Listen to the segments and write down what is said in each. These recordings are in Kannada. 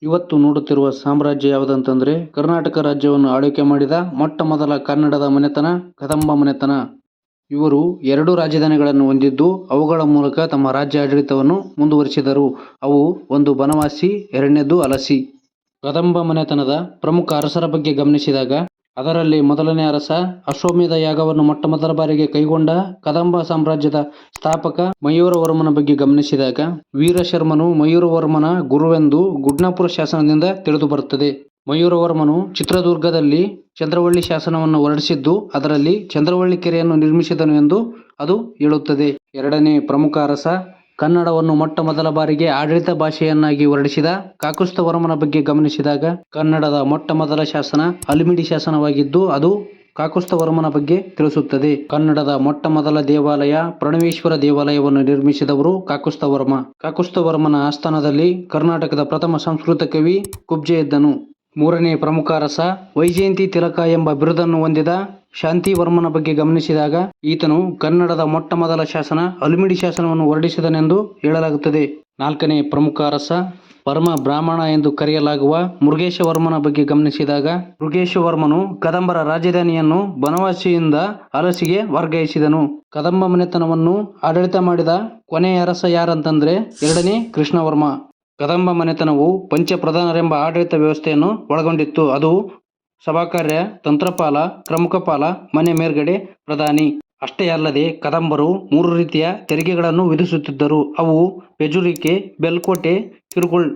ಇವತ್ತು ನೋಡುತ್ತಿರುವ ಸಾಮ್ರಾಜ್ಯ ಯಾವುದಂತಂದ್ರೆ ಕರ್ನಾಟಕ ರಾಜ್ಯವನ್ನು ಆಳ್ವಿಕೆ ಮಾಡಿದ ಮೊಟ್ಟ ಮೊದಲ ಕನ್ನಡದ ಮನೆತನ ಕದಂಬ ಮನೆತನ. ಇವರು 2 ರಾಜಧಾನಿಗಳನ್ನು ಹೊಂದಿದ್ದು ಅವುಗಳ ಮೂಲಕ ತಮ್ಮ ರಾಜ್ಯ ಆಡಳಿತವನ್ನು ಮುಂದುವರಿಸಿದರು. ಅವು ಒಂದು ಬನವಾಸಿ, ಎರಡನೇದು ಅಲಸಿ. ಕದಂಬ ಮನೆತನದ ಪ್ರಮುಖ ಅರಸರ ಬಗ್ಗೆ ಗಮನಿಸಿದಾಗ ಅದರಲ್ಲಿ ಮೊದಲನೇ ಅರಸ ಅಶ್ವಮೇಧ ಯಾಗವನ್ನು ಮೊಟ್ಟ ಮೊದಲ ಬಾರಿಗೆ ಕೈಗೊಂಡ ಕದಂಬ ಸಾಮ್ರಾಜ್ಯದ ಸ್ಥಾಪಕ ಮಯೂರವರ್ಮನ ಬಗ್ಗೆ ಗಮನಿಸಿದಾಗ ವೀರಶರ್ಮನು ಮಯೂರವರ್ಮನ ಗುರುವೆಂದು ಗುಡ್ನಾಪುರ ಶಾಸನದಿಂದ ತಿಳಿದು ಬರುತ್ತದೆ. ಮಯೂರವರ್ಮನು ಚಿತ್ರದುರ್ಗದಲ್ಲಿ ಚಂದ್ರವಳ್ಳಿ ಶಾಸನವನ್ನು ಹೊರಡಿಸಿದ್ದು ಅದರಲ್ಲಿ ಚಂದ್ರವಳ್ಳಿ ಕೆರೆಯನ್ನು ನಿರ್ಮಿಸಿದನು ಎಂದು ಅದು ಹೇಳುತ್ತದೆ. ಎರಡನೇ ಪ್ರಮುಖ ಅರಸ ಕನ್ನಡವನ್ನು ಮೊಟ್ಟ ಮೊದಲ ಬಾರಿಗೆ ಆಡಳಿತ ಭಾಷೆಯನ್ನಾಗಿ ಹೊರಡಿಸಿದ ಕಾಕುಸ್ಥವರ್ಮನ ಬಗ್ಗೆ ಗಮನಿಸಿದಾಗ ಕನ್ನಡದ ಮೊಟ್ಟ ಮೊದಲ ಶಾಸನ ಹಲ್ಮಿಡಿ ಶಾಸನವಾಗಿದ್ದು ಅದು ಕಾಕುಸ್ಥವರ್ಮನ ಬಗ್ಗೆ ತಿಳಿಸುತ್ತದೆ. ಕನ್ನಡದ ಮೊಟ್ಟ ಮೊದಲ ದೇವಾಲಯ ಪ್ರಣವೇಶ್ವರ ದೇವಾಲಯವನ್ನು ನಿರ್ಮಿಸಿದವರು ಕಾಕುಸ್ಥವರ್ಮ. ಕಾಕುಸ್ಥವರ್ಮನ ಆಸ್ಥಾನದಲ್ಲಿ ಕರ್ನಾಟಕದ ಪ್ರಥಮ ಸಂಸ್ಕೃತ ಕವಿ ಕುಬ್ಜ ಇದ್ದನು. ಮೂರನೇ ಪ್ರಮುಖ ಅರಸ ವೈಜಯಂತಿ ತಿಲಕ ಎಂಬ ಬಿರುದನ್ನು ಹೊಂದಿದ ಶಾಂತಿವರ್ಮನ ಬಗ್ಗೆ ಗಮನಿಸಿದಾಗ ಈತನು ಕನ್ನಡದ ಮೊಟ್ಟ ಮೊದಲ ಶಾಸನ ಹಲ್ಮಿಡಿ ಶಾಸನವನ್ನು ಹೊರಡಿಸಿದನೆಂದು ಹೇಳಲಾಗುತ್ತದೆ. ನಾಲ್ಕನೇ ಪ್ರಮುಖ ಅರಸ ಪರಮ ಬ್ರಾಹ್ಮಣ ಎಂದು ಕರೆಯಲಾಗುವ ಮೃಗೇಶವರ್ಮನ ಬಗ್ಗೆ ಗಮನಿಸಿದಾಗ ಮೃಗೇಶವರ್ಮನು ಕದಂಬರ ರಾಜಧಾನಿಯನ್ನು ಬನವಾಸಿಯಿಂದ ಅಲಸಿಗೆ ವರ್ಗಾಯಿಸಿದನು. ಕದಂಬ ಮನೆತನವನ್ನು ಆಡಳಿತ ಮಾಡಿದ ಕೊನೆಯ ಅರಸ ಯಾರಂತಂದ್ರೆ ಎರಡನೇ ಕೃಷ್ಣವರ್ಮ. ಕದಂಬ ಮನೆತನವು ಪಂಚಪ್ರಧಾನರೆಂಬ ಆಡಳಿತ ವ್ಯವಸ್ಥೆಯನ್ನು ಒಳಗೊಂಡಿತ್ತು. ಅದು ಸಭಾಕಾರ್ಯ, ತಂತ್ರಪಾಲ, ಪ್ರಮುಖಪಾಲ, ಮನೆ ಮೇಲ್ಗಡೆ, ಪ್ರಧಾನಿ. ಅಷ್ಟೇ ಅಲ್ಲದೆ ಕದಂಬರು 3 ರೀತಿಯ ತೆರಿಗೆಗಳನ್ನು ವಿಧಿಸುತ್ತಿದ್ದರು. ಅವು ಪೆಜುರಿಕೆ, ಬೆಲ್ಕೋಟೆ, ಕಿರುಕುಳ್.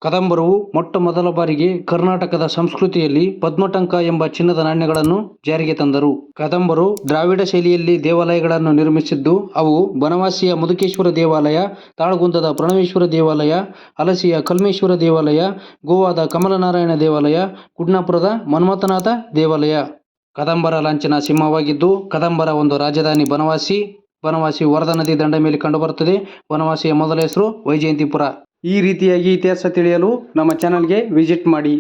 ಕದಂಬರು ಮೊಟ್ಟ ಮೊದಲ ಬಾರಿಗೆ ಕರ್ನಾಟಕದ ಸಂಸ್ಕೃತಿಯಲ್ಲಿ ಪದ್ಮಟಂಕ ಎಂಬ ಚಿನ್ನದ ನಾಣ್ಯಗಳನ್ನು ಜಾರಿಗೆ ತಂದರು. ಕದಂಬರು ದ್ರಾವಿಡ ಶೈಲಿಯಲ್ಲಿ ದೇವಾಲಯಗಳನ್ನು ನಿರ್ಮಿಸಿದ್ದು ಅವು ಬನವಾಸಿಯ ಮಧುಕೇಶ್ವರ ದೇವಾಲಯ, ತಾಳಗುಂದದ ಪ್ರಣವೇಶ್ವರ ದೇವಾಲಯ, ಅಲಸಿಯ ಕಲ್ಮೇಶ್ವರ ದೇವಾಲಯ, ಗೋವಾದ ಕಮಲನಾರಾಯಣ ದೇವಾಲಯ, ಗುಡ್ನಾಪುರದ ಮನ್ಮಥನಾಥ ದೇವಾಲಯ. ಕದಂಬರ ಲಾಂಛನ ಸಿಂಹವಾಗಿದ್ದು ಕದಂಬರ ಒಂದು ರಾಜಧಾನಿ ಬನವಾಸಿ. ಬನವಾಸಿ ವರದಾ ನದಿ ದಂಡೆ ಮೇಲೆ ಕಂಡುಬರುತ್ತದೆ. ಬನವಾಸಿಯ ಮೊದಲ ಹೆಸರು ವೈಜಯಂತಿಪುರ. ಈ ರೀತಿಯಾಗಿ ಇತಿಹಾಸ ತಿಳಿಯಲು ನಮ್ಮ ಚಾನಲ್ಗೆ ವಿಸಿಟ್ ಮಾಡಿ.